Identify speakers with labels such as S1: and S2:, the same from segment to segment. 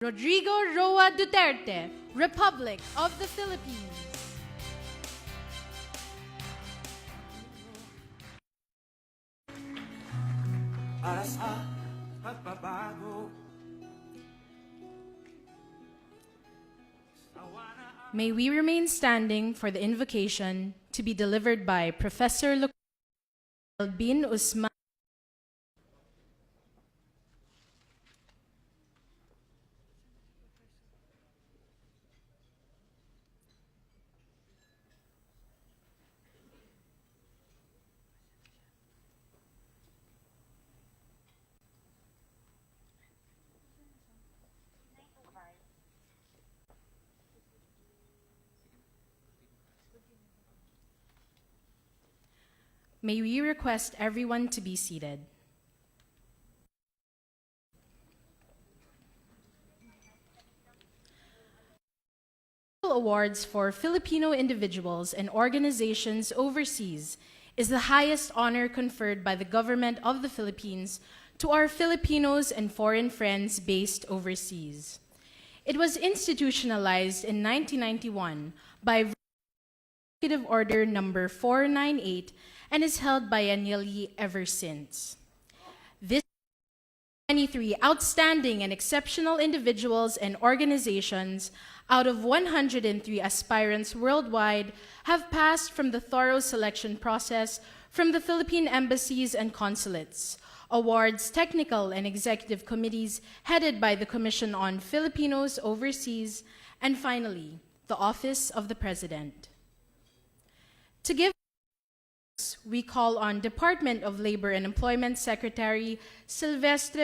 S1: Rodrigo Roa Duterte, Republic of the Philippines.
S2: Para sa pagbabago.
S1: May we remain standing for the invocation to be delivered by Professor bin Usman. May we request everyone to be seated. Awards for Filipino individuals and organizations overseas is the highest honor conferred by the government of the Philippines to our Filipinos and foreign friends based overseas. It was institutionalized in 1991 by Executive Order Number 498 and is held biennially ever since. This 23 outstanding and exceptional individuals and organizations out of 103 aspirants worldwide have passed from the thorough selection process from the Philippine embassies and consulates, awards, technical and executive committees headed by the Commission on Filipinos Overseas, and finally, the Office of the President. To give, we call on Department of Labor and Employment Secretary Silvestre.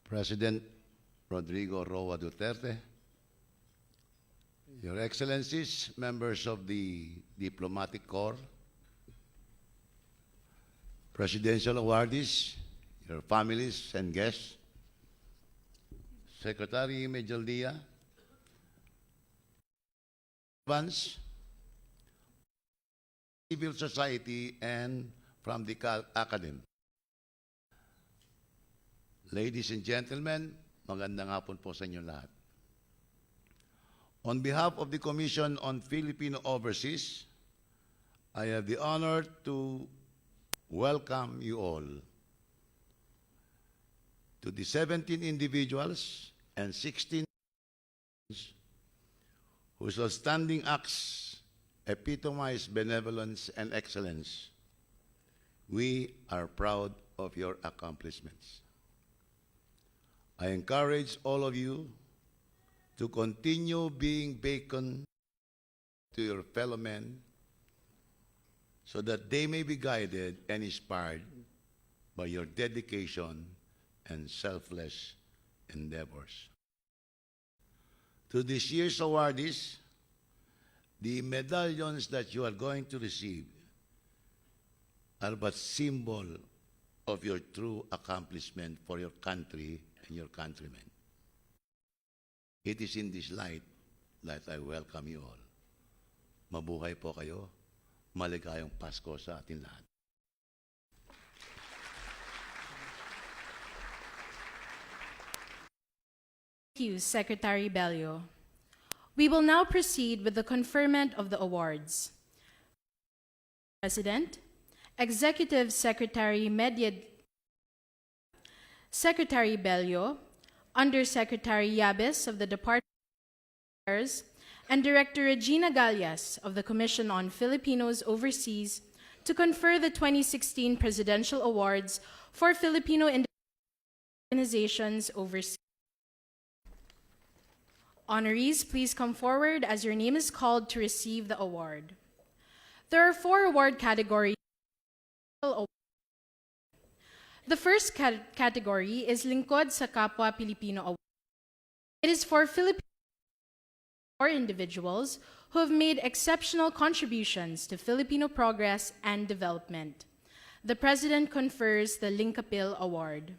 S3: President Rodrigo Roa Duterte, Your Excellencies, members of the Diplomatic Corps, Presidential awardees, your families and guests, Secretary Medjaldia, advance, civil society, and from the academy. Ladies and gentlemen, magandang hapon po sa inyo lahat. On behalf of the Commission on Filipino Overseas, I have the honor to welcome you all to the 17 individuals and 16 whose outstanding acts epitomize benevolence and excellence. We are proud of your accomplishments. I encourage all of you to continue being beacon to your fellow men so that they may be guided and inspired by your dedication and selfless endeavors. To this year's awardees, the medallions that you are going to receive are but symbol of your true accomplishment for your country and your countrymen. It is in this light that I welcome you all. Mabuhay po kayo. Maligayang Pasko sa atin lahat.
S1: Thank you, Secretary Bello. We will now proceed with the conferment of the awards. President, Executive Secretary Secretary Bello, Undersecretary Yabes of the Department of Affairs, and Director Regina Gallas of the Commission on Filipinos Overseas to confer the 2016 Presidential Awards for Filipino organizations overseas. Honorees, please come forward as your name is called to receive the award. There are 4 award categories. The first category is Lingkod sa Kapwa Pilipino Award. It is for Filipino or individuals who have made exceptional contributions to Filipino progress and development. The President confers the Linkapil Award.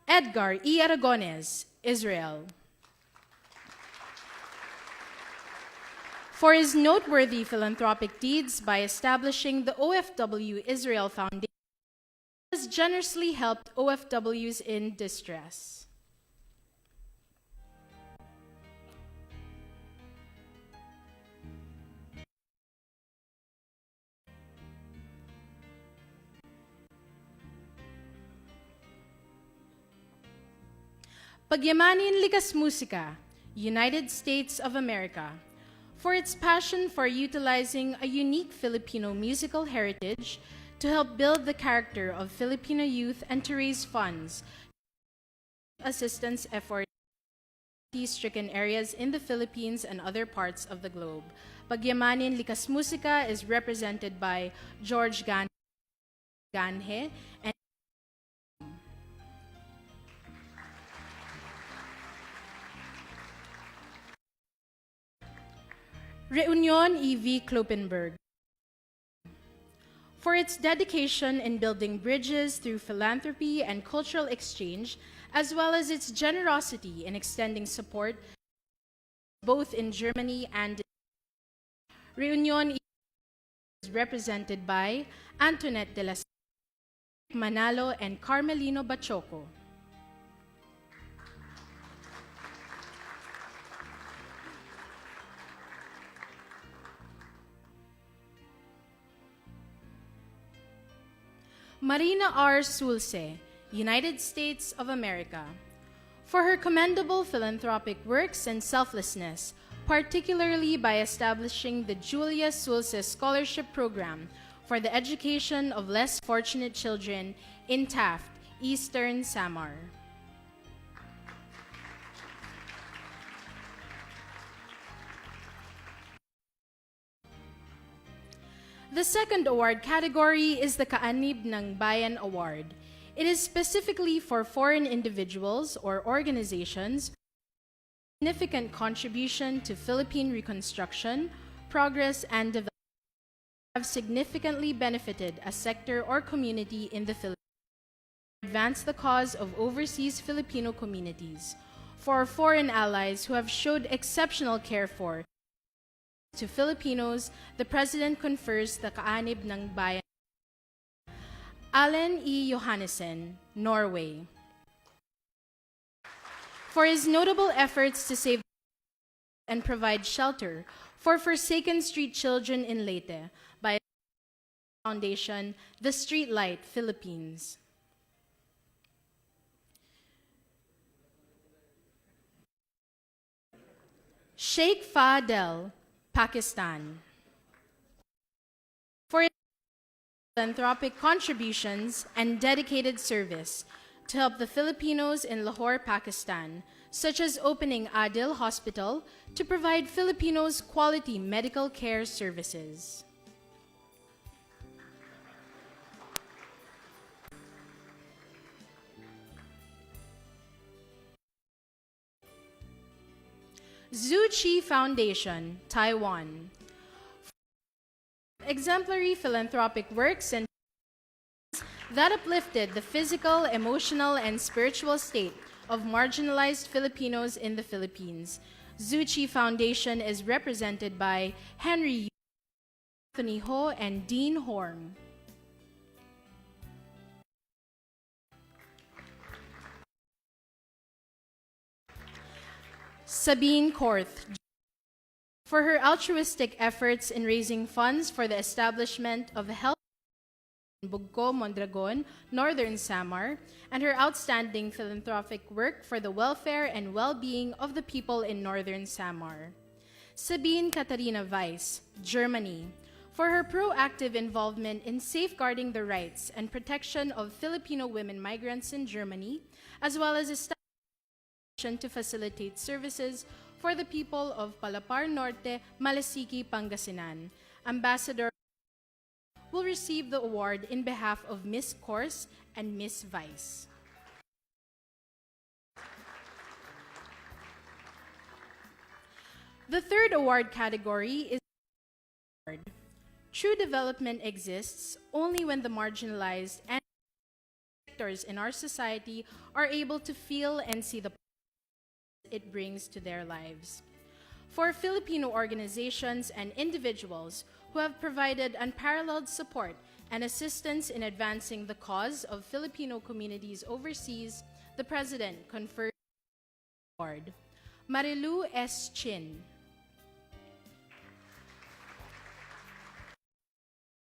S1: Edgar E. Aragones, Israel. for his noteworthy philanthropic deeds by establishing the OFW Israel Foundation, has generously helped OFWs in distress. Pagyamanin Likas Musika, United States of America, for its passion for utilizing a unique Filipino musical heritage to help build the character of Filipino youth and to raise funds, assistance efforts in poverty-stricken areas in the Philippines and other parts of the globe. Pagyamanin Likas Musika is represented by George Ganhe and Reunion E.V. Kloppenberg, for its dedication in building bridges through philanthropy and cultural exchange, as well as its generosity in extending support both in Germany and Reunion E.V. is represented by Antoinette de la Manalo and Carmelino Bachoco. Marina R. Sulce, United States of America, for her commendable philanthropic works and selflessness, particularly by establishing the Julia Sulce Scholarship Program for the education of less fortunate children in Taft, Eastern Samar. The second award category is the Kaanib ng Bayan Award. It is specifically for foreign individuals or organizations with significant contribution to Philippine reconstruction, progress, and development have significantly benefited a sector or community in the Philippines, advance the cause of overseas Filipino communities, for foreign allies who have showed exceptional care for to Filipinos, the President confers the Kaanib ng Bayan. Allen E. Johannessen, Norway, for his notable efforts to save and provide shelter for forsaken street children in Leyte by Foundation, the Streetlight Philippines. Sheikh Fadel, Pakistan, for his philanthropic contributions and dedicated service to help the Filipinos in Lahore, Pakistan, such as opening Adil Hospital to provide Filipinos quality medical care services. Zhu Qi Foundation, Taiwan, exemplary philanthropic works and that uplifted the physical, emotional, and spiritual state of marginalized Filipinos in the Philippines. Zhu Qi Foundation is represented by Henry Yu, Anthony Ho, and Dean Horn. Sabine Korth, for her altruistic efforts in raising funds for the establishment of health in Bugco, Mondragon, Northern Samar, and her outstanding philanthropic work for the welfare and well-being of the people in Northern Samar. Sabine Katharina Weiss, Germany, for her proactive involvement in safeguarding the rights and protection of Filipino women migrants in Germany, as well as establishing to facilitate services for the people of Palapar Norte, Malasiki, Pangasinan. Ambassador will receive the award in behalf of Miss Kors and Miss Weiss. The third award category is award. True development exists only when the marginalized and sectors in our society are able to feel and see the it brings to their lives. for Filipino organizations and individuals who have provided unparalleled support and assistance in advancing the cause of Filipino communities overseas, the President conferred the award. Marilu S. Chin.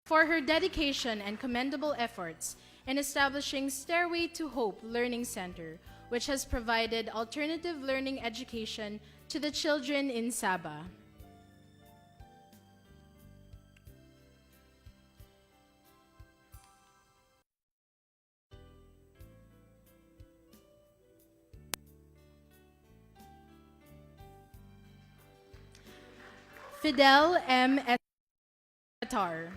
S1: For her dedication and commendable efforts in establishing Stairway to Hope Learning Center, which has provided alternative learning education to the children in Sabah. Fidel M. Qatar.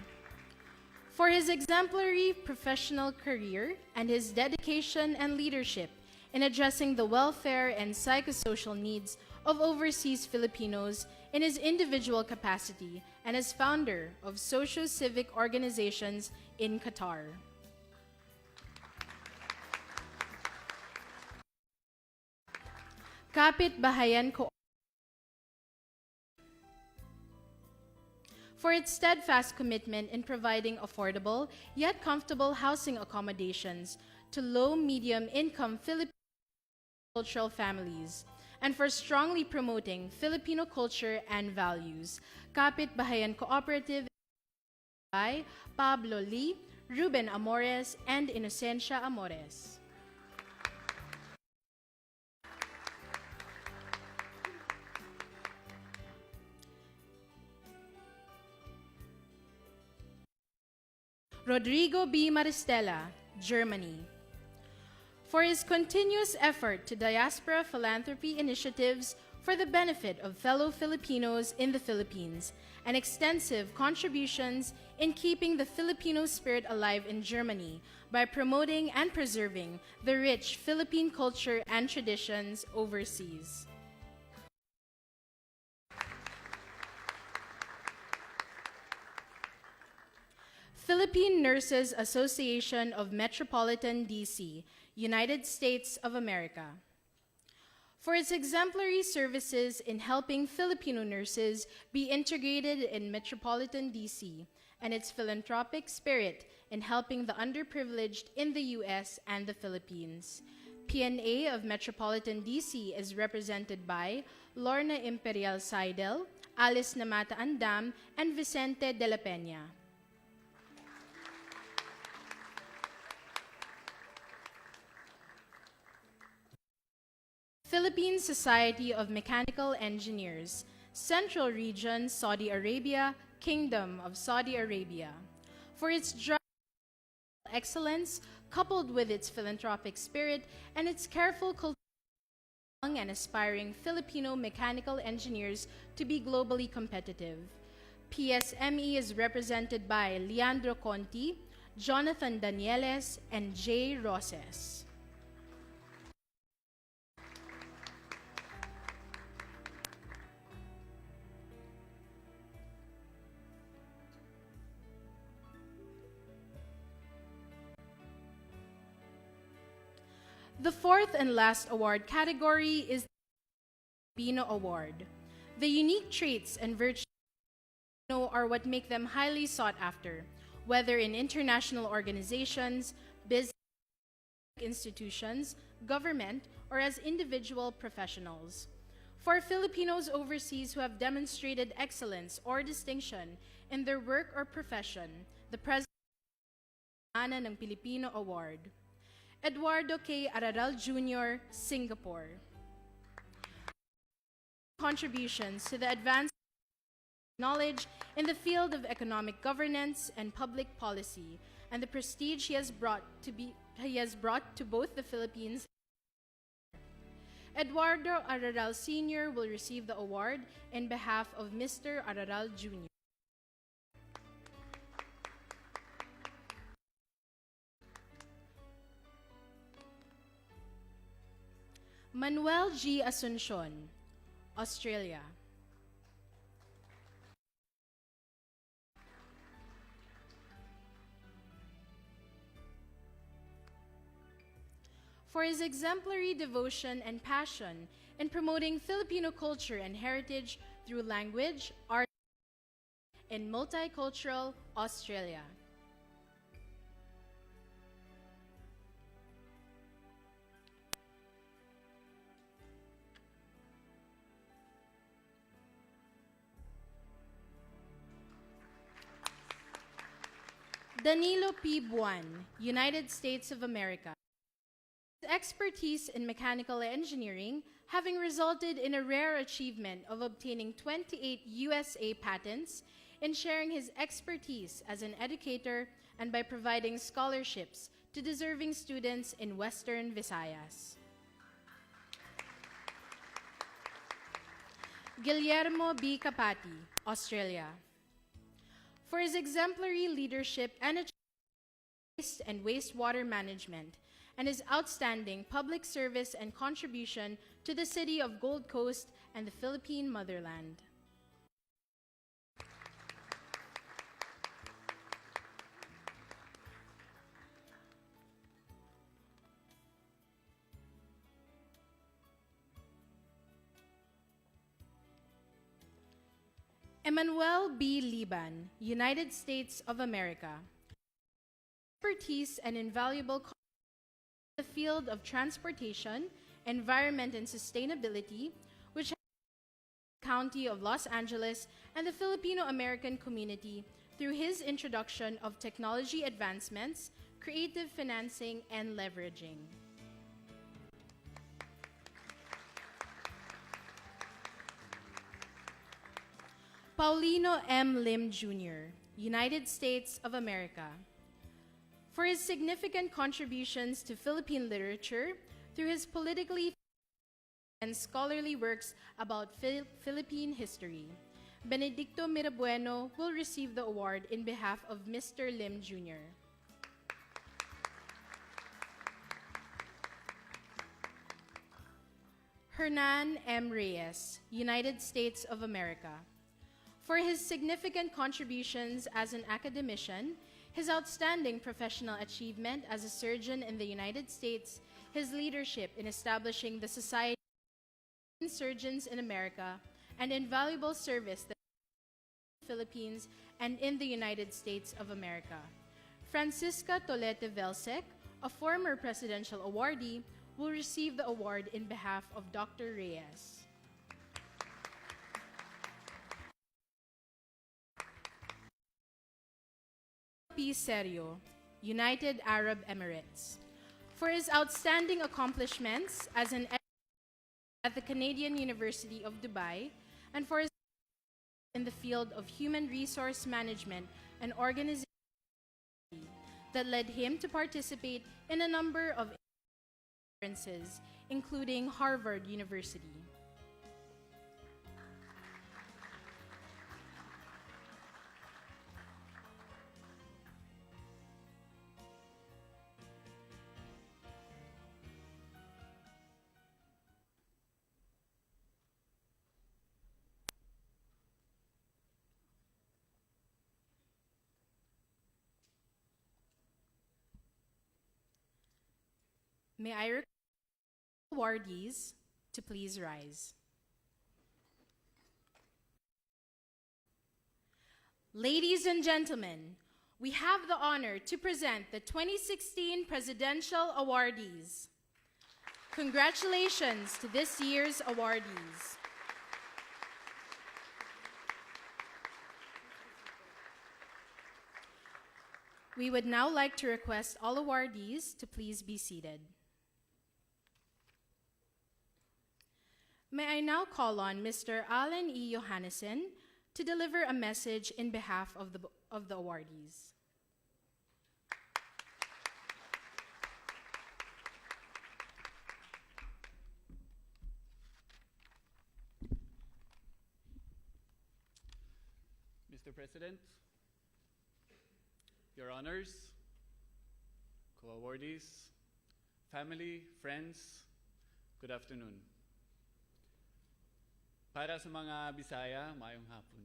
S1: For his exemplary professional career and his dedication and leadership in addressing the welfare and psychosocial needs of overseas Filipinos in his individual capacity and as founder of socio-civic organizations in Qatar. Kapit Bahayan for its steadfast commitment in providing affordable yet comfortable housing accommodations to low, medium-income Filipino cultural families, and for strongly promoting Filipino culture and values. Kapit Bahayan Cooperative by Pablo Lee, Ruben Amores, and Inocencia Amores. Rodrigo B. Maristella, Germany. For his continuous effort to diaspora philanthropy initiatives for the benefit of fellow Filipinos in the Philippines, and extensive contributions in keeping the Filipino spirit alive in Germany by promoting and preserving the rich Philippine culture and traditions overseas. Philippine Nurses Association of Metropolitan DC, United States of America. For its exemplary services in helping Filipino nurses be integrated in Metropolitan DC, and its philanthropic spirit in helping the underprivileged in the U.S. and the Philippines. PNA of Metropolitan DC is represented by Lorna Imperial Seidel, Alice Namata Andam, and Vicente de la Peña. Philippine Society of Mechanical Engineers, Central Region, Saudi Arabia, Kingdom of Saudi Arabia. For its excellence, coupled with its philanthropic spirit and its careful culture of young and aspiring Filipino mechanical engineers to be globally competitive. PSME is represented by Leandro Conti, Jonathan Danieles, and Jay Roses. The fourth and last award category is the Filipino Award. The unique traits and virtues of Filipino are what make them highly sought after, whether in international organizations, business institutions, government, or as individual professionals. For Filipinos overseas who have demonstrated excellence or distinction in their work or profession, the President ng Filipino Award. Eduardo K. Araral Jr., Singapore. Contributions to the advancement of knowledge in the field of economic governance and public policy, and the prestige he has brought to both the Philippines. Eduardo Araral Sr. will receive the award in behalf of Mr. Araral Jr. Manuel G. Asuncion, Australia. For his exemplary devotion and passion in promoting Filipino culture and heritage through language, art, in multicultural Australia. Danilo P. Buan, United States of America. His expertise in mechanical engineering having resulted in a rare achievement of obtaining 28 USA patents, in sharing his expertise as an educator and by providing scholarships to deserving students in Western Visayas. Guillermo B. Capati, Australia. For his exemplary leadership and waste and wastewater management, and his outstanding public service and contribution to the city of Gold Coast and the Philippine motherland. Emmanuel B. Liban, United States of America. Expertise and invaluable in the field of transportation, environment, and sustainability, which has the County of Los Angeles and the Filipino American community through his introduction of technology advancements, creative financing, and leveraging. Paulino M. Lim Jr., United States of America. For his significant contributions to Philippine literature through his politically and scholarly works about Philippine history, Benedicto Mirabueno will receive the award in behalf of Mr. Lim Jr. Hernan M. Reyes, United States of America. For his significant contributions as an academician, his outstanding professional achievement as a surgeon in the United States, his leadership in establishing the Society of Surgeons in America, and invaluable service that in the Philippines and in the United States of America. Francisca Tolete Velsec, a former presidential awardee, will receive the award in behalf of Dr. Reyes. P. Serio, United Arab Emirates. For his outstanding accomplishments as an at the Canadian University of Dubai, and for his in the field of human resource management and organization that led him to participate in a number of conferences, including Harvard University. May I request awardees to please rise. Ladies and gentlemen, we have the honor to present the 2016 Presidential Awardees. Congratulations to this year's awardees. We would now like to request all awardees to please be seated. May I now call on Mr. Alan E. Johannesson to deliver a message in behalf of the awardees.
S4: Mr. President, Your Honors, co-awardees, family, friends, good afternoon. Para sa mga Bisaya, maayong hapon.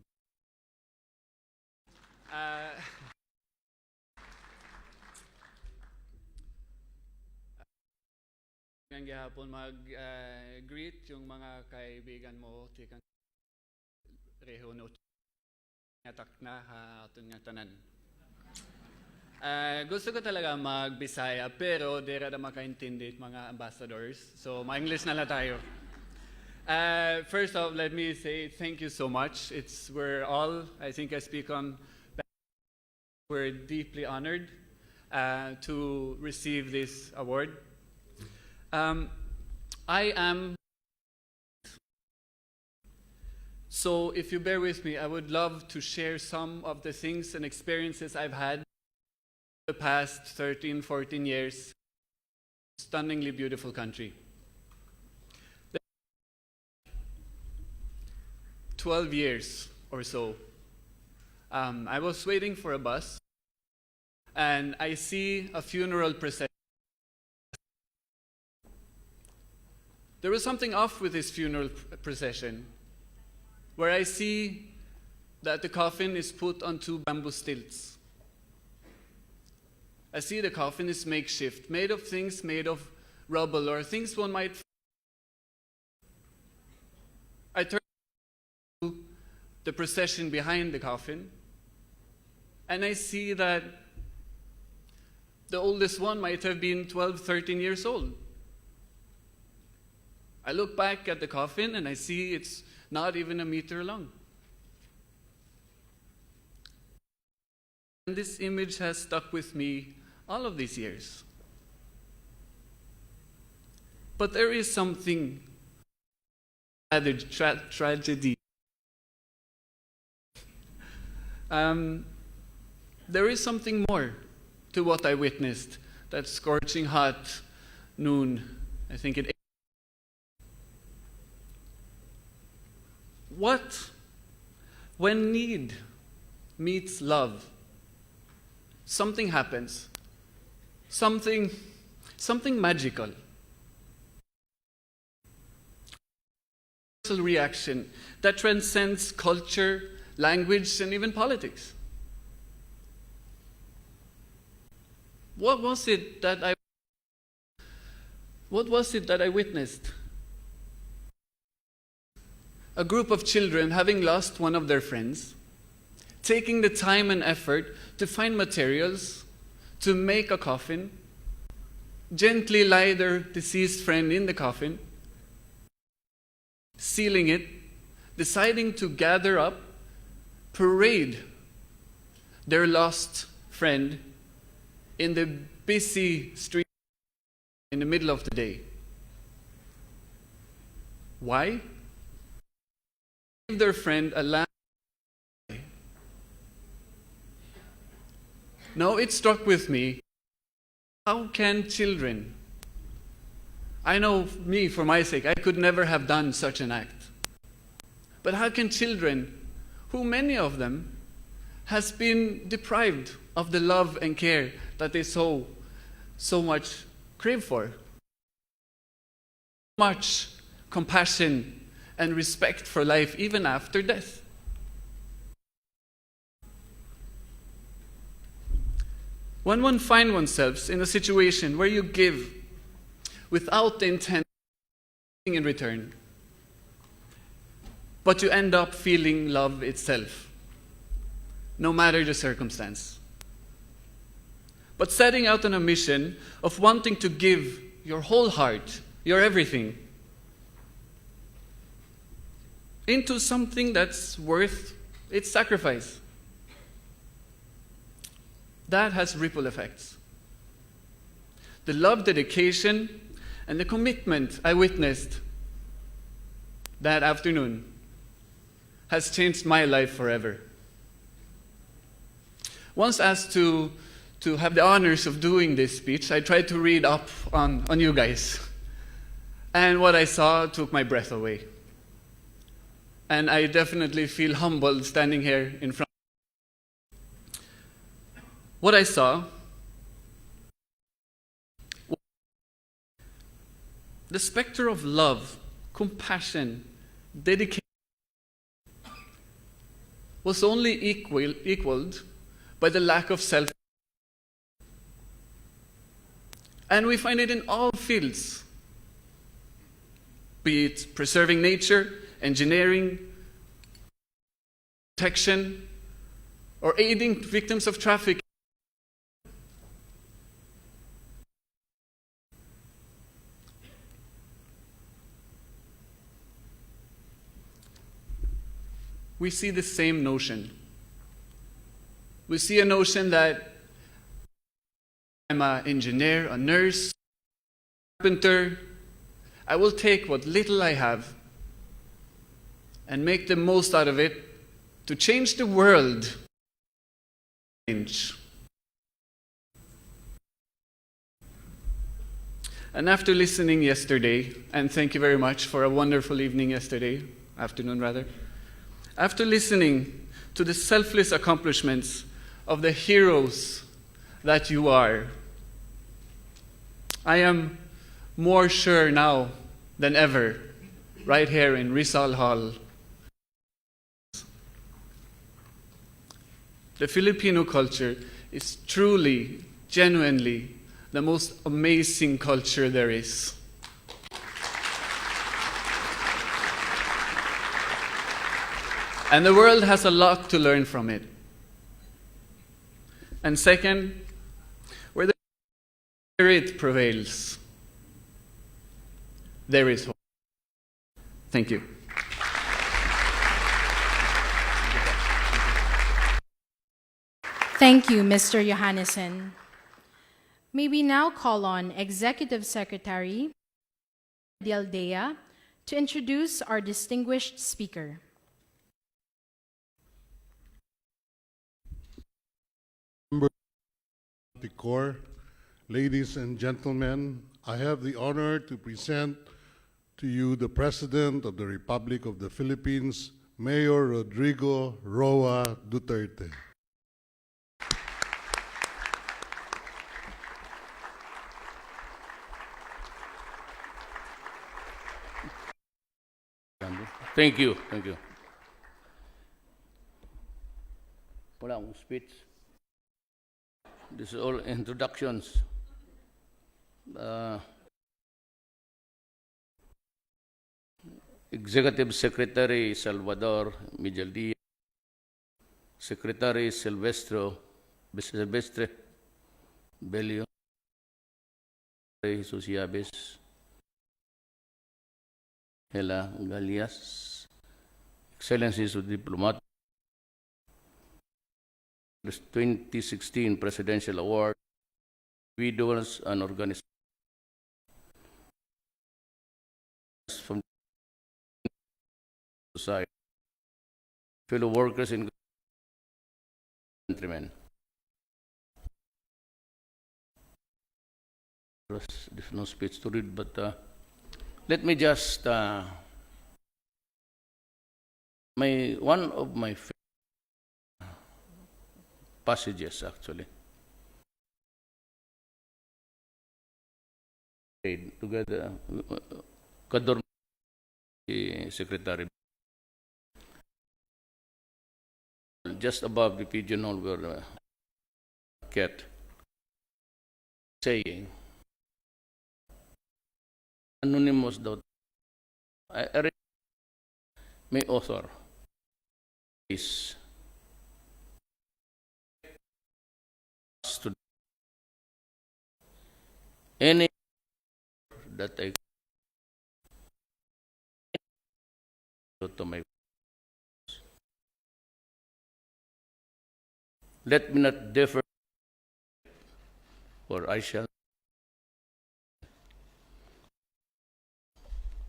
S4: Ngayong hapon mag-greet yung mga kaibigan mo, chikang pareho no ngatak na aton nga tanan. Gusto ko talaga mag-Bisaya, pero dira na makaintindi mga ambassadors. So, ma-English na lang tayo. First off, let me say thank you so much. We're all, I think I speak on, we're deeply honored to receive this award. I am, so if you bear with me, I would love to share some of the things and experiences I've had the past 13, 14 years. Stunningly beautiful country. 12 years or so. I was waiting for a bus, and I see a funeral procession. There was something off with this funeral procession, where I see that the coffin is put on two bamboo stilts. I see the coffin is makeshift, made of things made of rubble or things one might. I turn to the procession behind the coffin, and I see that the oldest one might have been 12, 13 years old. I look back at the coffin and I see it's not even a meter long. And this image has stuck with me all of these years. But there is something, rather tragedy. There is something more to what I witnessed that scorching hot noon, I think it. What, when need meets love, something happens, something magical. Reaction that transcends culture, language, and even politics. What was it that I witnessed? A group of children having lost one of their friends, taking the time and effort to find materials, to make a coffin, gently lie their deceased friend in the coffin, sealing it, deciding to gather up, parade their lost friend in the busy street in the middle of the day. Why? Give their friend a lamp. Now it struck with me, how can children, I know me, for my sake, I could never have done such an act. But how can children, who many of them has been deprived of the love and care that they so much crave for, much compassion and respect for life even after death? When one finds oneself in a situation where you give without the intent in return, but you end up feeling love itself, no matter the circumstance. But setting out on a mission of wanting to give your whole heart, your everything, into something that's worth its sacrifice, that has ripple effects. The love, dedication, and the commitment I witnessed that afternoon has changed my life forever. Once asked to have the honors of doing this speech, I tried to read up on you guys. And what I saw took my breath away. And I definitely feel humbled standing here in front. What I saw, the specter of love, compassion, dedication was only equaled by the lack of self. And we find it in all fields, be it preserving nature, engineering, protection, or aiding victims of trafficking. We see the same notion. We see a notion that I'm an engineer, a nurse, carpenter. I will take what little I have and make the most out of it to change the world. And after listening yesterday, and thank you very much for a wonderful evening yesterday, afternoon rather, after listening to the selfless accomplishments of the heroes that you are, I am more sure now than ever, right here in Rizal Hall, the Filipino culture is truly, genuinely, the most amazing culture there is. And the world has a lot to learn from it. And second, where the spirit prevails, there is hope. Thank you.
S1: Thank you, Mr. Johannessen. May we now call on Executive Secretary Dialdea to introduce our distinguished speaker.
S5: The Corps, ladies and gentlemen, I have the honor to present to you the President of the Republic of the Philippines, Mayor Rodrigo Roa Duterte.
S6: Thank you, thank you. Wala akong speech. This is all introductions. Executive Secretary Salvador Mijaldia, Secretary Silvestre Belio, Jesus Yabes, Hela Galias, Excellencies of Diplomat, the 2016 Presidential Award, individuals and organizations from society, fellow workers and countrymen. There's no speech to read, but let me just one of my passages actually together Kador Secretary just above the pigeonhole where cat saying anonymous doubt I read may author is to any that I go to my let me not differ for I shall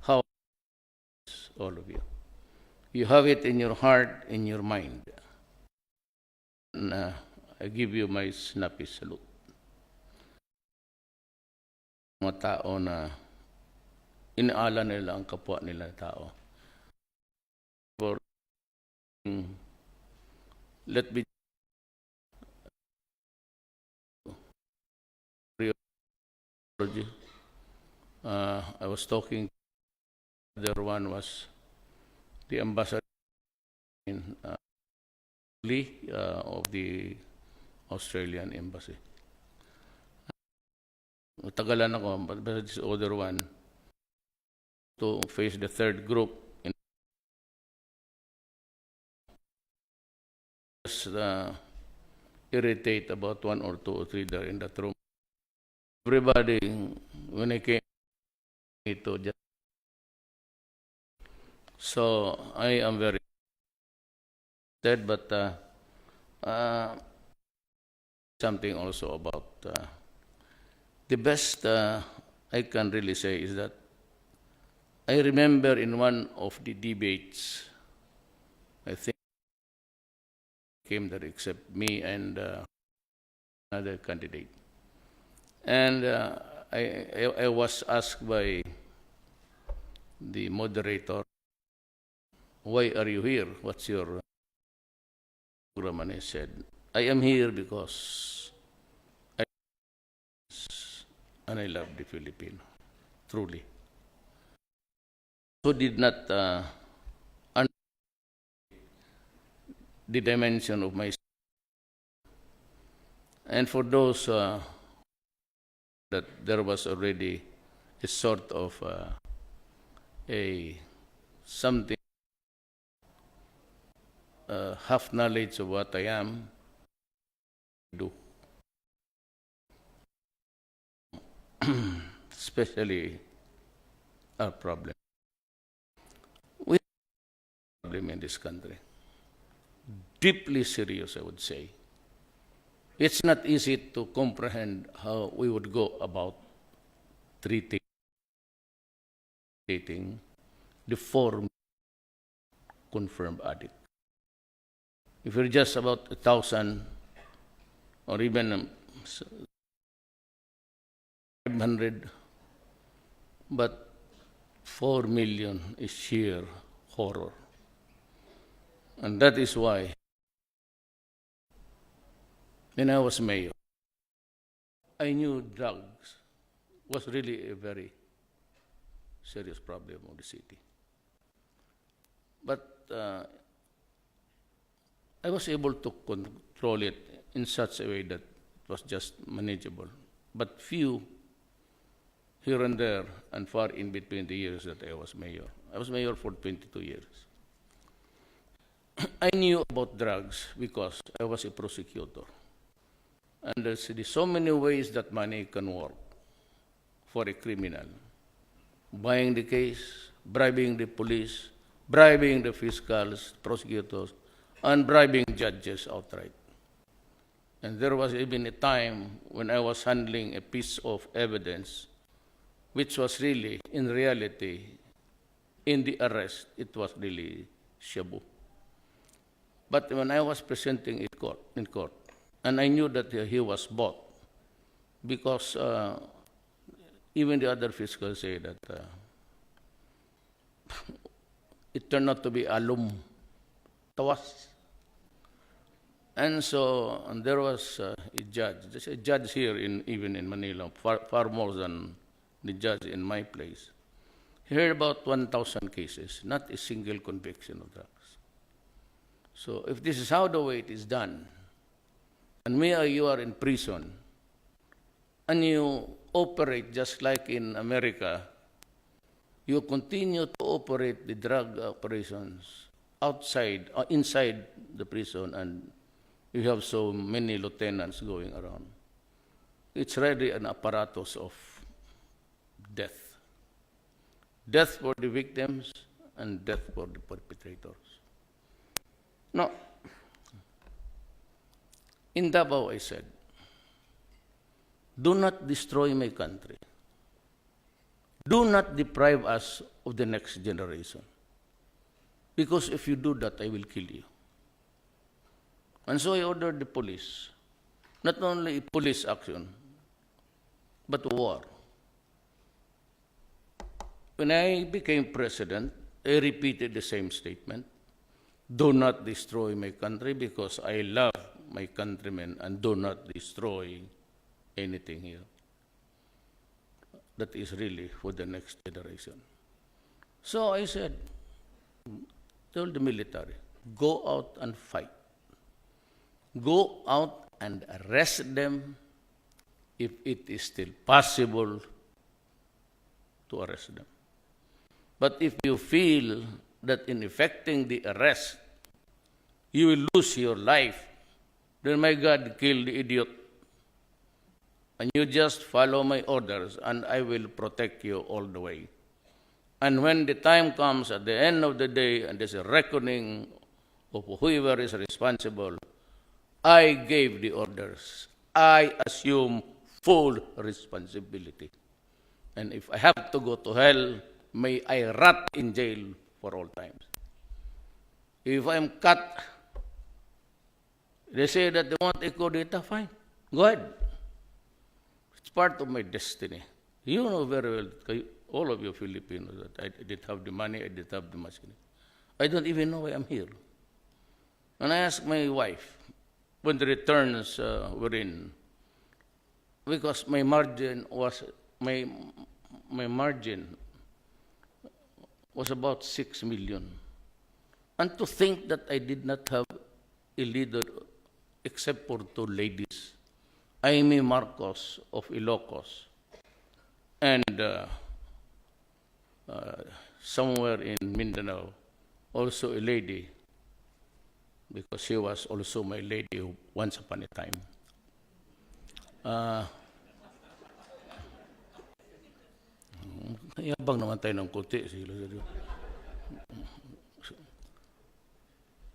S6: how all of you have it in your heart, in your mind, and I give you my snappy salute. Mga tao na inaala nila ang kapwa nila tao. For let me I was talking, the other one was the ambassador in of the Australian Embassy. Tagalan ako, but this other one to face the third group just irritate about one or two or three there in that room. Everybody, when I came to just, so I am very sad, but something also about the best I can really say is that I remember in one of the debates, I think came there except me and another candidate. And I was asked by the moderator, why are you here? What's your program? And I said, I am here because I love the Filipino, truly. So did not understand the dimension of my, and for those that there was already a sort of a something half knowledge of what I am, do, especially our problem. We have a problem in this country, deeply serious, I would say. It's not easy to comprehend how we would go about treating the 4 confirmed addict. If you're just about 1,000 or even 500, but 4 million is sheer horror. And that is why when I was mayor, I knew drugs was really a very serious problem of the city. But I was able to control it in such a way that it was just manageable. But few here and there and far in between the years that I was mayor. I was mayor for 22 years. I knew about drugs because I was a prosecutor. And there's so many ways that money can work for a criminal. Buying the case, bribing the police, bribing the fiscals, prosecutors, and bribing judges outright. And there was even a time when I was handling a piece of evidence which was really, in reality, in the arrest, it was really shabu. But when I was presenting in court, and I knew that he was bought, because even the other fiscals say that it turned out to be alum, tawas. And so and there was a judge. There's a judge here, even in Manila, far more than the judge in my place. He heard about 1,000 cases, not a single conviction of drugs. So if this is how the way it is done, and you are in prison, and you operate just like in America, you continue to operate the drug operations outside, inside the prison, and you have so many lieutenants going around. It's really an apparatus of death. Death for the victims and death for the perpetrators. Now, in Davao, I said, do not destroy my country. Do not deprive us of the next generation. Because if you do that, I will kill you. And so I ordered the police, not only police action, but war. When I became president, I repeated the same statement. Do not destroy my country because I love my countrymen, and do not destroy anything here. That is really for the next generation. So I said, told the military, go out and fight. Go out and arrest them if it is still possible to arrest them. But if you feel that in effecting the arrest, you will lose your life. Then my God, kill the idiot. And you just follow my orders, and I will protect you all the way. And when the time comes at the end of the day, and there's a reckoning of whoever is responsible, I gave the orders. I assume full responsibility. And if I have to go to hell, may I rot in jail for all times. If I'm cut, they say that they want a coup d'etat, fine. Go ahead. It's part of my destiny. You know very well, all of you Filipinos, that I didn't have the money, I didn't have the machine. I don't even know why I'm here. And I asked my wife, when the returns were in, because my margin was about 6 million. And to think that I did not have a leader except for 2 ladies, Amy Marcos of Ilocos, and somewhere in Mindanao, also a lady, because she was also my lady once upon a time. Yabang naman tayo ng kuti.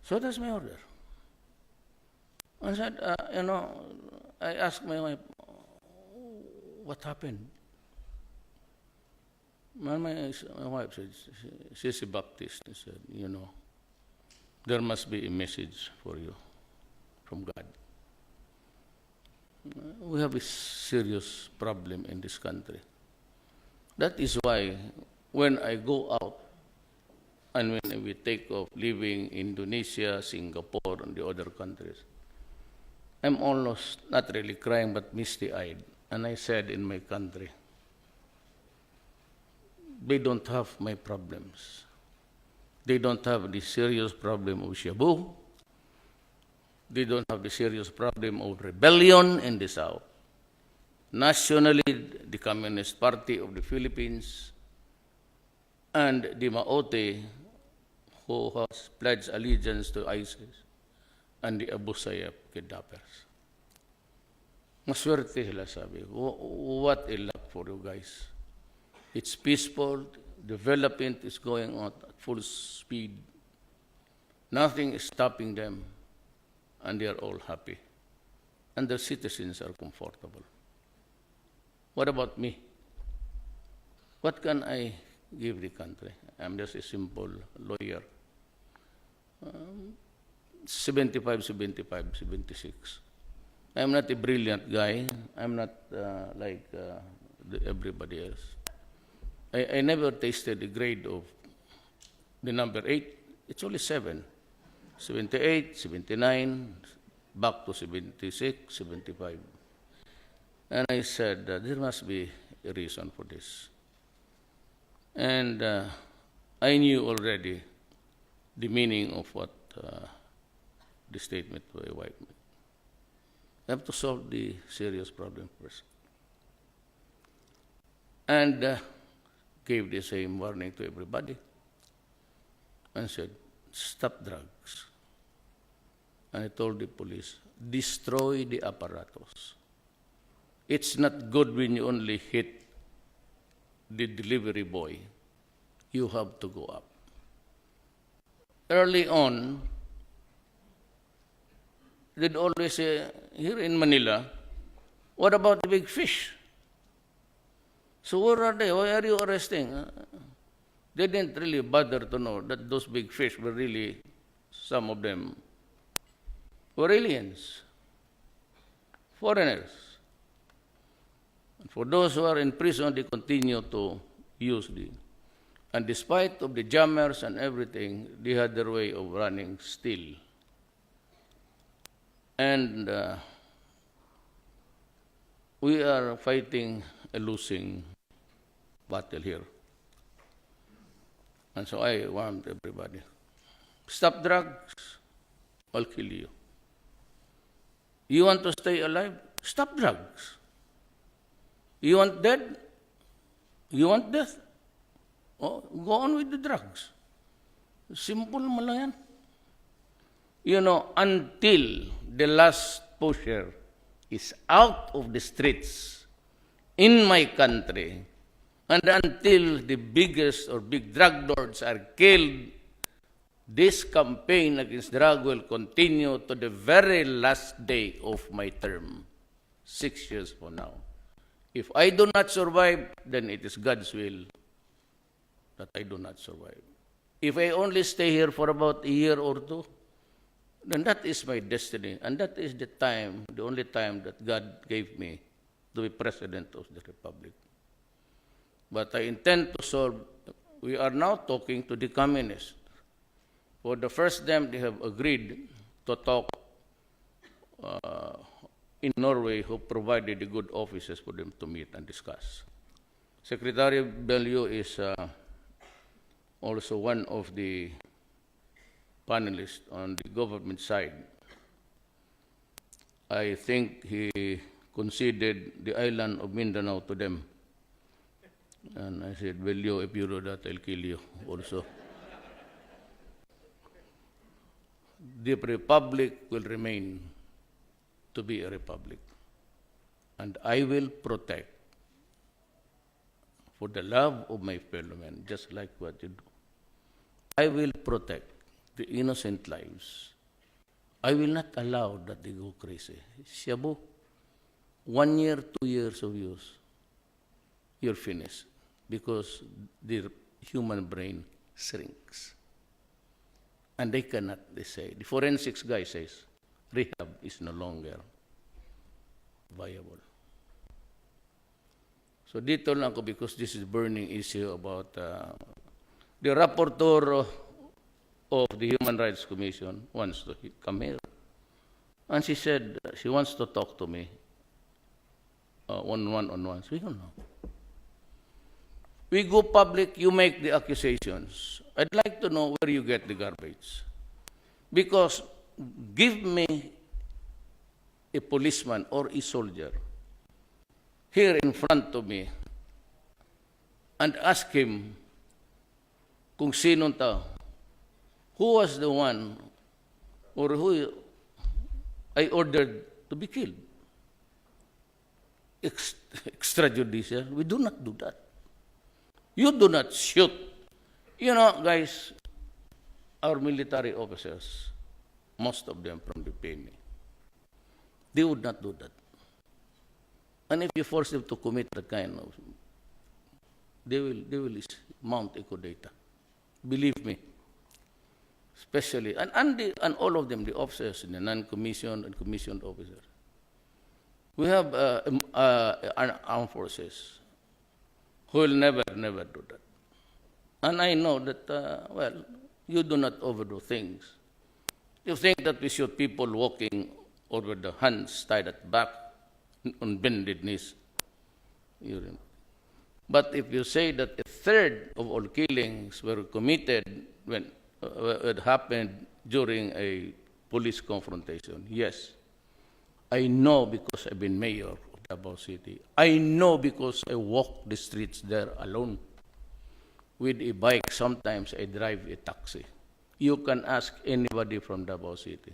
S6: So that's my order. I said, I asked my wife, what happened? My wife said, she's a Baptist. She said, there must be a message for you from God. We have a serious problem in this country. That is why when I go out and when we take off leaving Indonesia, Singapore, and the other countries, I'm almost not really crying but misty-eyed. And I said in my country, they don't have my problems. They don't have the serious problem of Shabu. They don't have the serious problem of rebellion in the South. Nationally, the Communist Party of the Philippines and the Maote, who has pledged allegiance to ISIS, and the Abu Sayyaf kidnappers. Maswerte sila, sabi. What a luck for you guys. It's peaceful. Development is going on at full speed. Nothing is stopping them, and they are all happy. And the citizens are comfortable. What about me? What can I give the country? I'm just a simple lawyer. 75, 76. I'm not a brilliant guy. I'm not like everybody else. I never tasted the grade of the number 8. It's only 7. 78, 79, back to 76, 75. And I said, there must be a reason for this. And I knew already the meaning of what the statement by my wife made. I have to solve the serious problem first. And gave the same warning to everybody and said, stop drugs. And I told the police, destroy the apparatus. It's not good when you only hit the delivery boy. You have to go up. Early on, they'd always say, here in Manila, what about the big fish? So where are they? Why are you arresting? They didn't really bother to know that those big fish were really, some of them, were aliens, foreigners. And for those who are in prison, they continue to use the. And despite of the jammers and everything, they had their way of running still. And we are fighting a losing battle here. And so I want everybody, stop drugs, I'll kill you. You want to stay alive? Stop drugs. You want dead? You want death? Oh, go on with the drugs. Simple mo lang yan. You know, until the last pusher is out of the streets in my country, and until the biggest or big drug lords are killed, this campaign against drug will continue to the very last day of my term, 6 years from now. If I do not survive, then it is God's will that I do not survive. If I only stay here for about a year or two, then that is my destiny. And that is the time, the only time that God gave me to be President of the Republic. But I intend to solve, we are now talking to the communists. For the first time, they have agreed to talk in Norway, who provided the good offices for them to meet and discuss. Secretary Bellew is also one of the panelists on the government side. I think he conceded the island of Mindanao to them. And I said, Bellew, if you do that, I'll kill you also. The republic will remain to be a republic. And I will protect, for the love of my fellow men, just like what you do. I will protect the innocent lives. I will not allow that they go crazy. Shabu, 1 year, 2 years of use, you're finished, because the human brain shrinks. And they cannot, they say, the forensics guy says, rehab is no longer viable. So dito lang ako, because this is burning issue about the rapporteur of the Human Rights Commission wants to come here. And she said she wants to talk to me one-on-one. So you don't know. We go public, you make the accusations. I'd like to know where you get the garbage. Because give me a policeman or a soldier here in front of me and ask him kung sinong tao, who was the one or who I ordered to be killed. Extrajudicial, we do not do that. You do not shoot. You know, guys, our military officers, most of them from the PMA, they would not do that. And if you force them to commit that kind of, they will mount a coup d'etat. Believe me. Especially, and all of them, the officers, the non-commissioned and commissioned officers. We have armed forces who will never do that. And I know that, well, you do not overdo things. You think that we shoot people walking over the hands tied at back on bended knees. But if you say that a third of all killings were committed when it happened during a police confrontation, yes. I know because I've been mayor of Davao City. I know because I walk the streets there alone. With a bike, sometimes I drive a taxi. You can ask anybody from Davao City.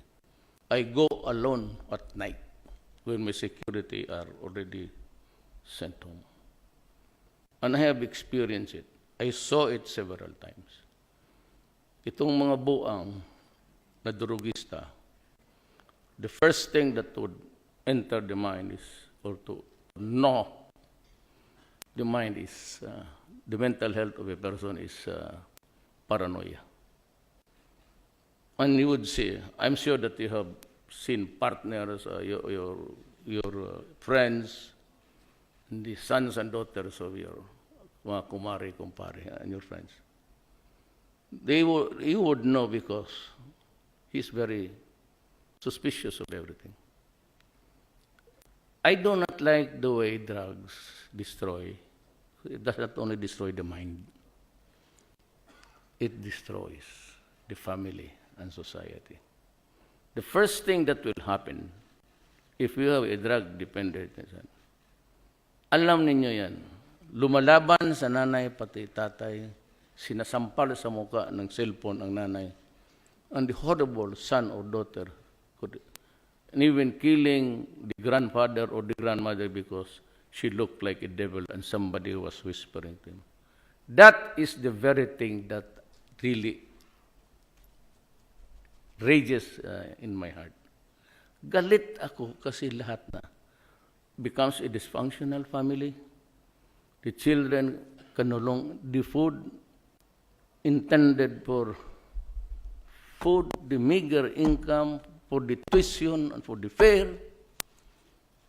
S6: I go alone at night when my security are already sent home. And I have experienced it. I saw it several times. Itong mga buang na durugista, the first thing that would enter the mind is, or to know the mind is, the mental health of a person is paranoia. And you would see, I'm sure that you have seen partners, your friends, the sons and daughters of your mga kumari, kumpare, and your friends. You would know because he's very suspicious of everything. I do not like the way drugs destroy. It does not only destroy the mind, it destroys the family and society. The first thing that will happen if you have a drug dependent, alam ninyo yan, lumalaban sa nanay pati tatay, sinasampal sa muka ng cellphone ang nanay. and the horrible son or daughter could, and even killing the grandfather or the grandmother because she looked like a devil and somebody was whispering to him. That is the very thing that really rages in my heart. Galit ako kasi lahat na becomes a dysfunctional family. The children can no longer, the food intended for food, the meager income, for the tuition and for the fare,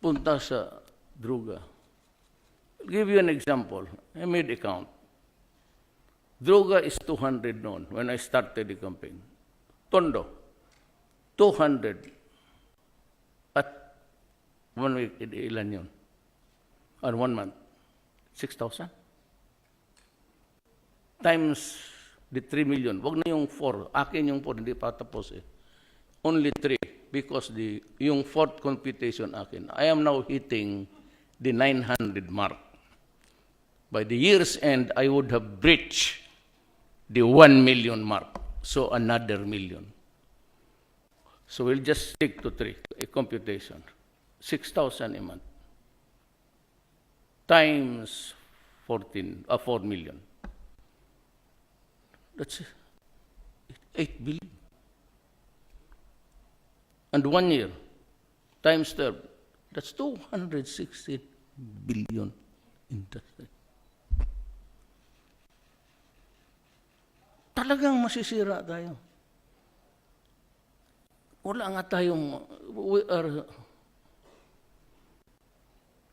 S6: punta sa droga. I'll give you an example. I made a count. Droga is 200 noon when I started the campaign. Tondo, 200 at 1 week, ilan yun? Or 1 month, 6,000? Times the 3 million. Wag na yung 4. Akin yung 4, hindi pa tapos eh. Only 3 because yung fourth computation akin. I am now hitting the 900 mark. By the year's end, I would have breached the 1 million mark. So another million. So we'll just stick to 3, a computation. 6,000 a month. Times 4 million. That's 8 billion. And 1 year, times 12, that's 260 billion industry. Talagang masisira tayo. Wala nga tayong,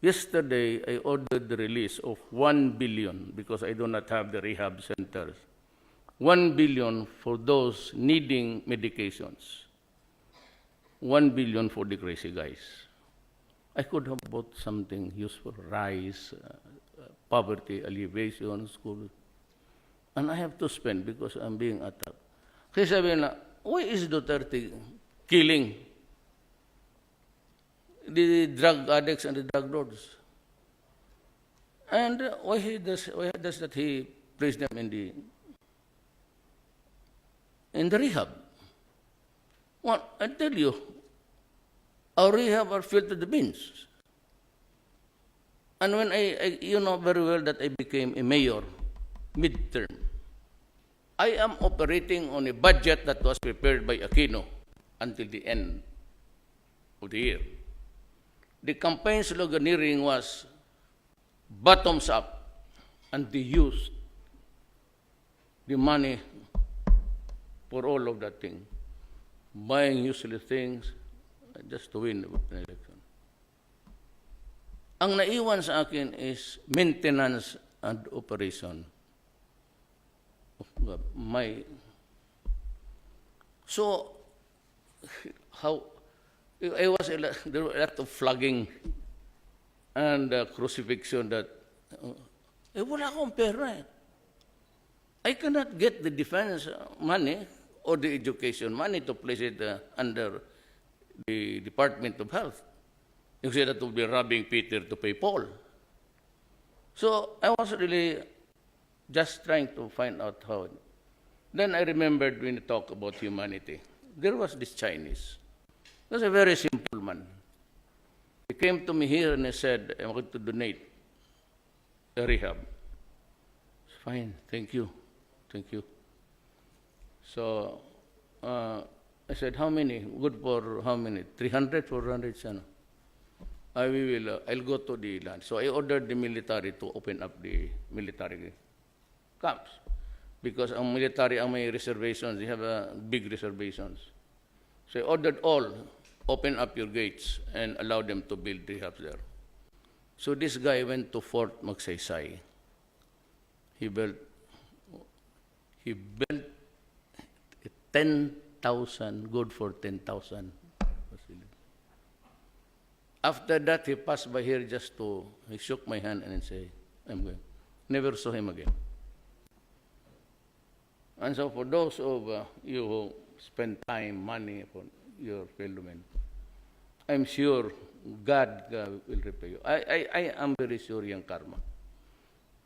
S6: yesterday, I ordered the release of 1 billion because I do not have the rehab centers. 1 billion for those needing medications. 1 billion for the crazy guys. I could have bought something useful, rice, poverty alleviation, school. And I have to spend because I'm being attacked. Kasi sabi na, why is Duterte killing the drug addicts and the drug lords? And why does that he place them in the rehab? Well, I tell you, our rehab are filled to the bins. And when you know very well that I became a mayor midterm, I am operating on a budget that was prepared by Aquino until the end of the year. The campaign sloganeering was bottoms up, and they used the money for all of that thing, buying useless things just to win an election. Ang naiwan sa akin is maintenance and operation of my. So, how there were a lot of flogging and crucifixion that wala akong pera eh. I cannot get the defense money or the education money to place it under the Department of Health. You said that would be robbing Peter to pay Paul. So I was really just trying to find out how. Then I remembered when you talk about humanity. There was this Chinese. He was a very simple man. He came to me here and he said, I'm going to donate a rehab. Fine, thank you. Thank you. So I said, how many? Good for how many? 300, 400, sana. I'll go to the land. So I ordered the military to open up the military camps. Because ang military, ang may reservations, they have big reservations. So I ordered all, open up your gates and allow them to build rehabs there. So this guy went to Fort Magsaysay. He built 10,000, good for 10,000. After that, he passed by here he shook my hand and said, I'm going. Never saw him again. And so for those of you who spend time, money upon your fellow men, I'm sure God will repay you. I am very sure yung karma.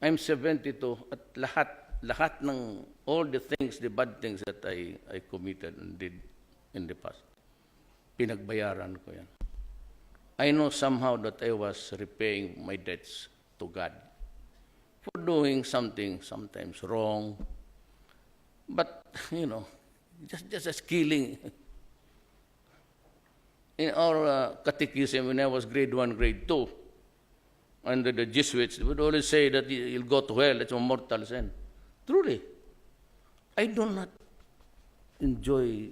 S6: I'm 72 at lahat lahat ng all the things, the bad things that I committed and did in the past, pinagbayaran ko yan. I know somehow that I was repaying my debts to God for doing something sometimes wrong. But, just as killing. In our catechism, when I was grade 1, grade 2, under the Jesuits, they would always say that you'll go to hell, it's a mortal sin. Truly, I do not enjoy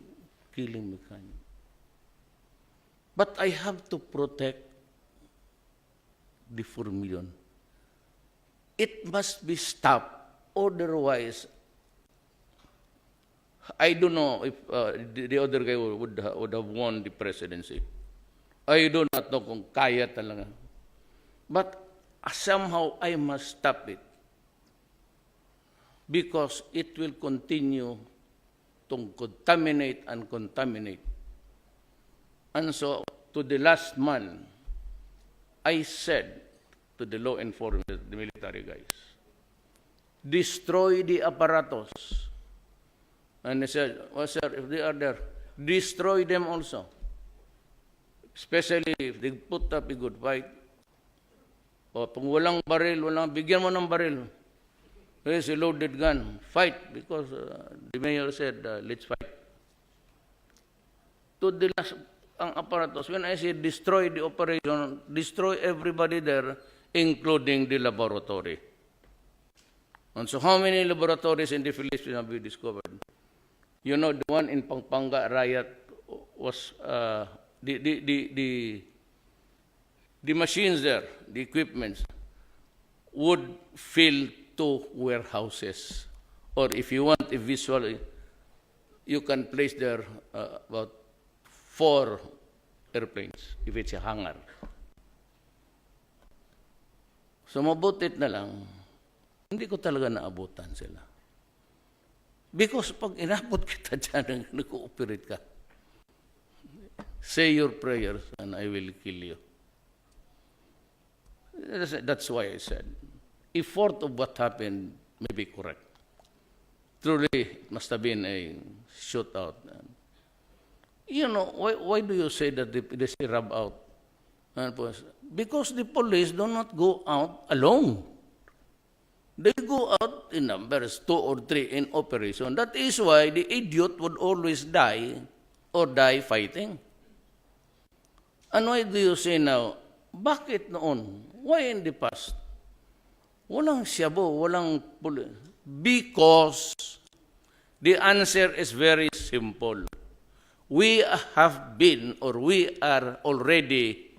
S6: killing mankind. But I have to protect the 4 million. It must be stopped, otherwise, I don't know if the other guy would have won the presidency. I do not know kung kaya talaga. But somehow I must stop it because it will continue to contaminate and contaminate. And so, to the last man, I said to the law enforcement, the military guys, destroy the apparatus. And they said, well, sir, if they are there, destroy them also. Especially if they put up a good fight. O kung walang baril, bigyan mo ng baril. There's a loaded gun. Fight, because the mayor said, let's fight. To the last, ang apparatus, when I say destroy the operation, destroy everybody there, including the laboratory. And so how many laboratories in the Philippines have we discovered? You know, the one in Pampanga riot was the machines there, the equipments, would fill 2 warehouses. Or if you want a visual, you can place there about 4 airplanes, if it's a hangar. So mabutit na lang, hindi ko talaga naabutan sila. Because pag inabot kita dyan, nag-ooperate ka, say your prayers and I will kill you. That's why I said, a fourth of what happened may be correct. Truly, it must have been a shootout. You know, why do you say that they say rub out? Because the police do not go out alone. They go out in numbers, 2 or 3 in operation. That is why the idiot would always die or die fighting. And why do you say now, bakit noon? Why in the past? Walang siyabo, walang police. Because the answer is very simple. We have been, or we are already,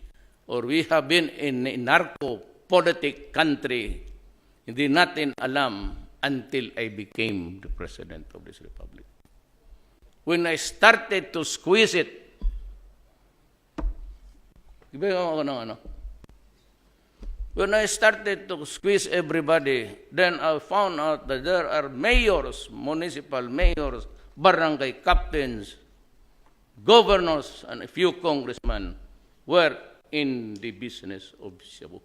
S6: or we have been in a narco-politic country. Hindi natin alam until I became the President of this Republic. When I started to squeeze it, when I started to squeeze everybody, then I found out that there are mayors, municipal mayors, barangay captains, governors, and a few congressmen were in the business of shabu.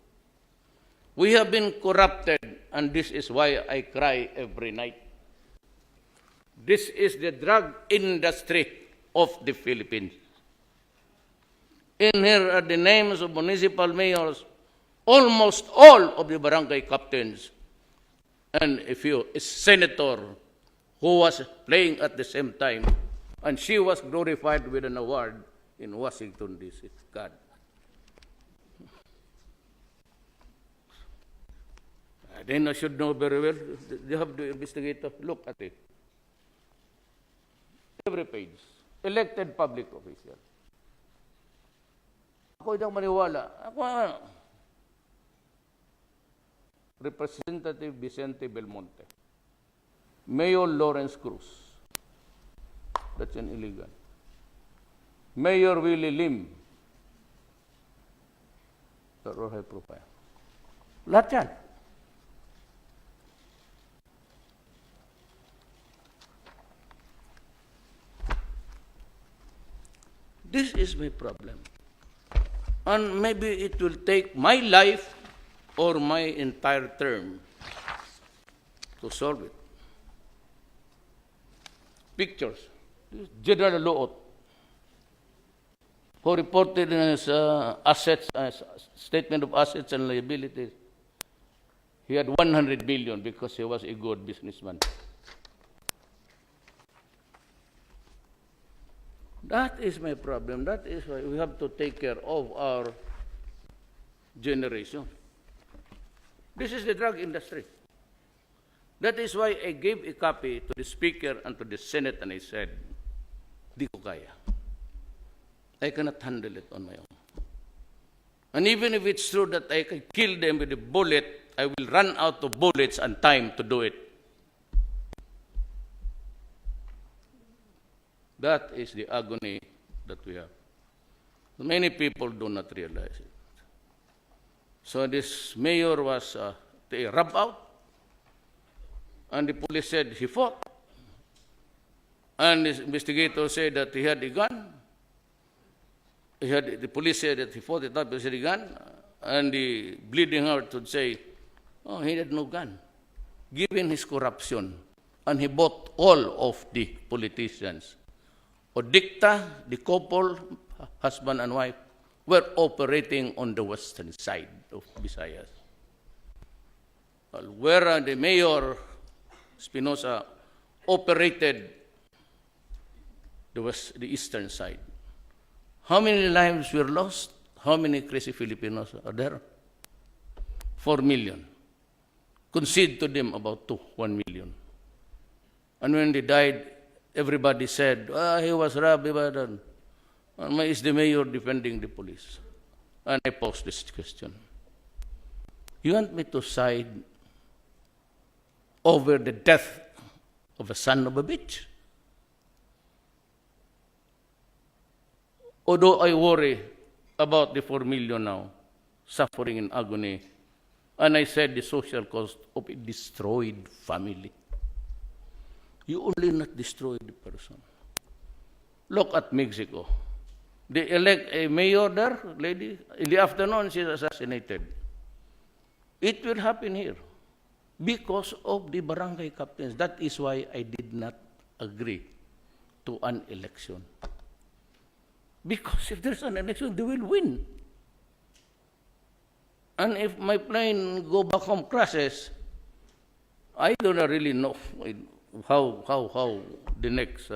S6: We have been corrupted, and this is why I cry every night. This is the drug industry of the Philippines. In here are the names of municipal mayors, almost all of the barangay captains, and a senator who was playing at the same time, and she was glorified with an award in Washington, D.C. God. Then I should know very well. You have to investigate. Look at it. Every page. Elected public official. Ako itong maniwala. Ako, Representative Vicente Belmonte. Mayor Lawrence Cruz. That's an illegal. Mayor Willie Lim. That are high profile. Lahat yan. This is my problem. And maybe it will take my life or my entire term to solve it. pictures. This General Loot, who reported in his statement of assets and liabilities, he had 100 million because he was a good businessman. That is my problem. That is why we have to take care of our generation. This is the drug industry. That is why I gave a copy to the Speaker and to the Senate, and I said, di ko kaya. I cannot handle it on my own. And even if it's true that I can kill them with a bullet, I will run out of bullets and time to do it. That is the agony that we have. Many people do not realize it. So this mayor was rubbed out, and the police said he fought. And the investigator said that he had a gun. The police said that he fought it up with a gun, and the bleeding heart would say, oh, he had no gun. Given his corruption, and he bought all of the politicians. Odicta, the couple, husband and wife, were operating on the western side of Visayas. Where the mayor, Espinosa, operated the eastern side. How many lives were lost? How many crazy Filipinos are there? 4 million. Concede to them about 1 million. And when they died, everybody said, he was robbed. And is the mayor defending the police? And I posed this question. You want me to side over the death of a son of a bitch? Or do I worry about the 4 million now, suffering in agony? And I said the social cost of a destroyed family. You only not destroy the person. Look at Mexico. They elect a mayor there, lady. In the afternoon, she's assassinated. It will happen here because of the barangay captains. That is why I did not agree to an election. Because if there's an election, they will win. And if my plane go back home crashes, I don't really know how the next...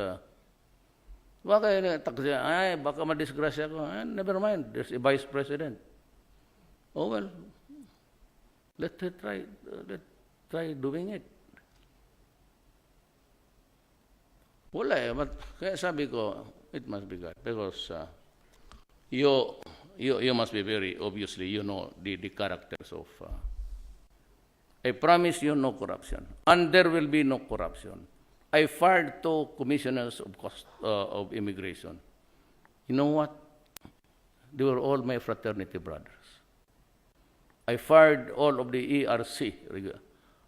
S6: baka madisgrasya ko. Never mind, there's a vice president. Oh well, let's try doing it. Wala eh, but kaya sabi ko, it must be God. Because you must be very, obviously, you know the characters of... I promise you no corruption. And there will be no corruption. I fired 2 commissioners of immigration. You know what? They were all my fraternity brothers. I fired all of the ERC.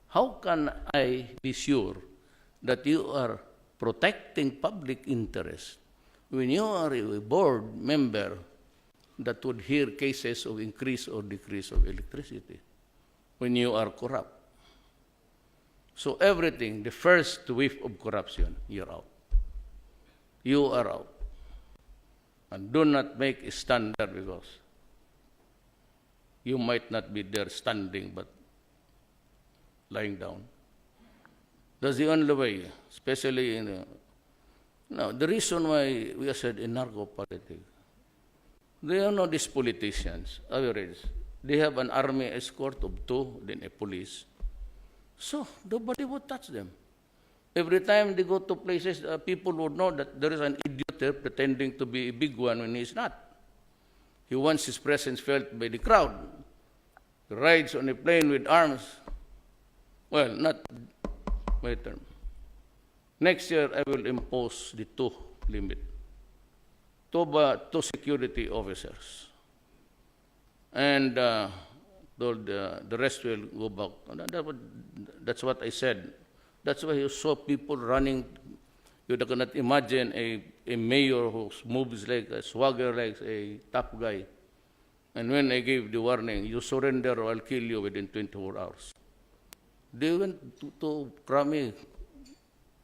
S6: How can I be sure that you are protecting public interest when you are a board member that would hear cases of increase or decrease of electricity, when you are corrupt? So everything, the first whiff of corruption, you're out. You are out. And do not make a stand there because you might not be there standing but lying down. That's the only way, especially in... Now, the reason why we said in narco-politics, they are not these politicians, average. They have an army escort of 2, then a police. So, nobody would touch them. Every time they go to places, people would know that there is an idiot there pretending to be a big one when he's not. He wants his presence felt by the crowd. He rides on a plane with arms. Well, not my term. Next year, I will impose the 2 limit. 2 security officers. And the rest will go back. That's what I said. That's why you saw people running. You cannot imagine a mayor who moves like a swagger, like a tough guy. And when I gave the warning, you surrender or I'll kill you within 24 hours. They went to Krami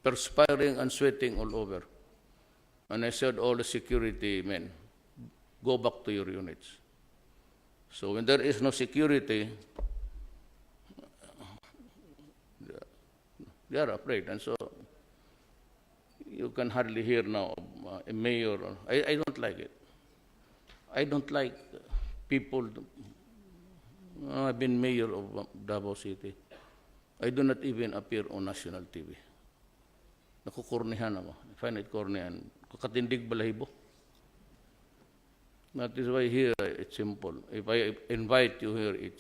S6: perspiring and sweating all over. And I said, all the security men, go back to your units. So when there is no security, they are afraid. And so you can hardly hear now a mayor. I don't like it. I don't like people. I've been mayor of Davao City. I do not even appear on national TV. Nakukornihan ako. I find it corny and kakatindig balahibo. That is why here it's simple. If I invite you here,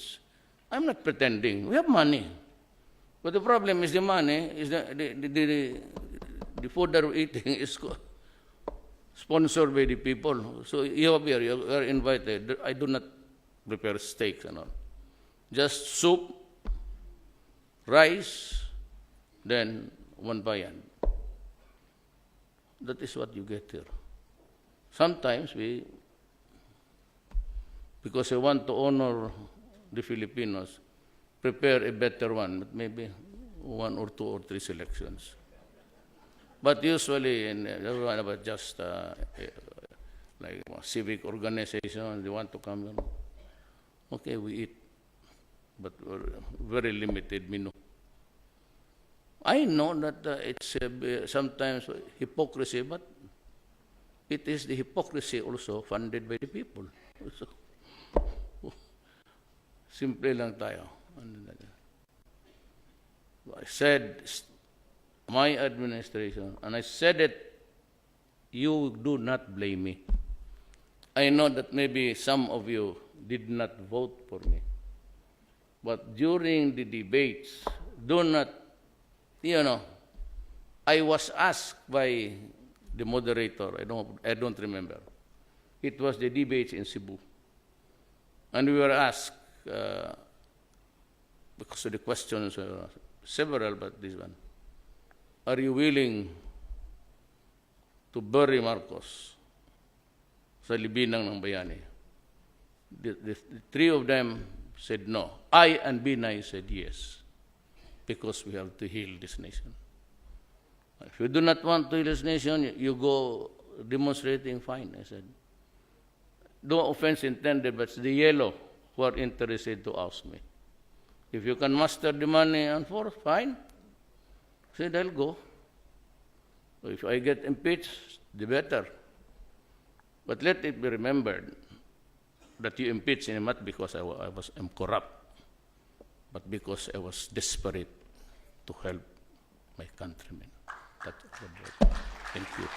S6: I'm not pretending. We have money. But the problem is the money, is the food that we're eating is sponsored by the people. So you are invited. I do not prepare steaks and all. Just soup, rice, then one bayan. That is what you get here. Sometimes because I want to honor the Filipinos, prepare a better one, but maybe 1 or 2 or 3 selections. But usually, about just like civic organization, they want to come in. Okay, we eat, but very limited menu. I know that it's sometimes hypocrisy, but it is the hypocrisy also funded by the people. So, simple lang tayo. I said, my administration, and I said it, you do not blame me. I know that maybe some of you did not vote for me. But during the debates, do not, I was asked by the moderator, I don't remember. It was the debates in Cebu. And we were asked, because of the questions, several, but this one, are you willing to bury Marcos sa libinang ng bayani? The 3 of them said no. I and Binay said yes, because we have to heal this nation. If you do not want to heal this nation, you go demonstrating, fine, I said. No offense intended, but it's the yellow who are interested to ask me. If you can muster the money and force, fine. Said, I'll go. If I get impeached, the better. But let it be remembered that you impeached me not because I'm corrupt, but because I was desperate to help my countrymen. That's the vote. Thank you.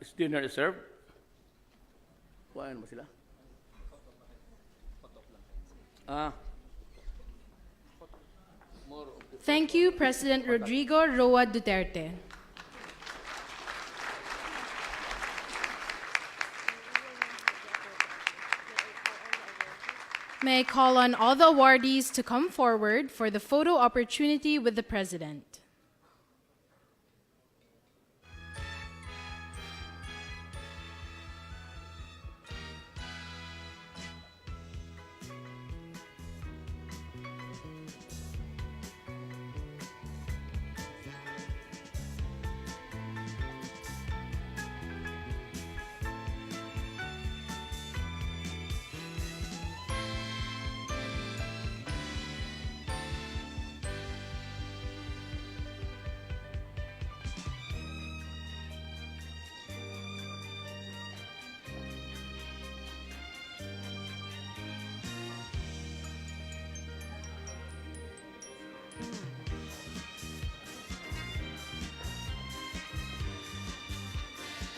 S6: Is dinner served? Kuhaan mo sila?
S1: Thank you, President Rodrigo Roa Duterte. May I call on all the awardees to come forward for the photo opportunity with the President.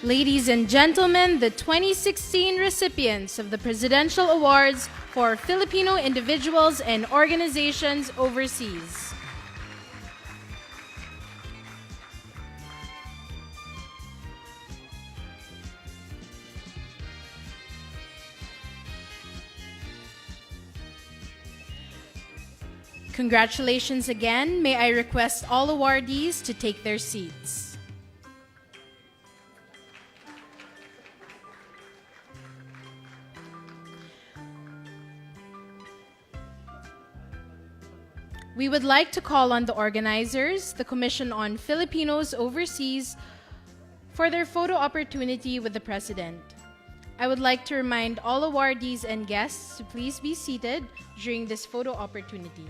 S1: Ladies and gentlemen, the 2016 recipients of the Presidential Awards for Filipino individuals and organizations overseas. Congratulations again. May I request all awardees to take their seats. We would like to call on the organizers, the Commission on Filipinos Overseas, for their photo opportunity with the President. I would like to remind all awardees and guests to please be seated during this photo opportunity.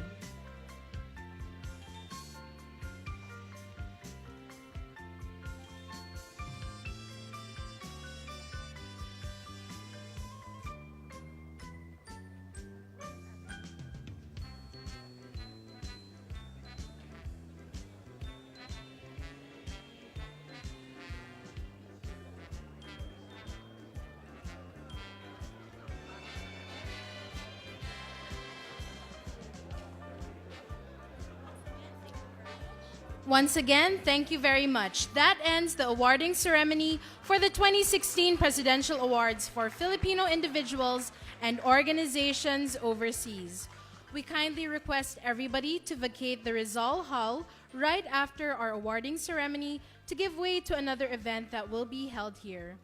S1: Once again, thank you very much. That ends the awarding ceremony for the 2016 Presidential Awards for Filipino individuals and organizations overseas. We kindly request everybody to vacate the Rizal Hall right after our awarding ceremony to give way to another event that will be held here.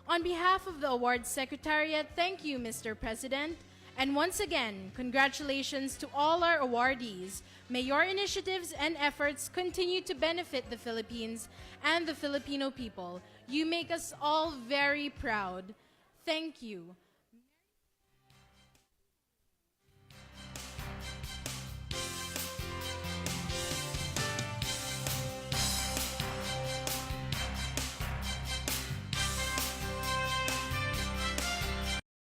S1: On behalf of the Awards Secretariat, thank you, Mr. President. And once again, congratulations to all our awardees. May your initiatives and efforts continue to benefit the Philippines and the Filipino people. You make us all very proud. Thank you.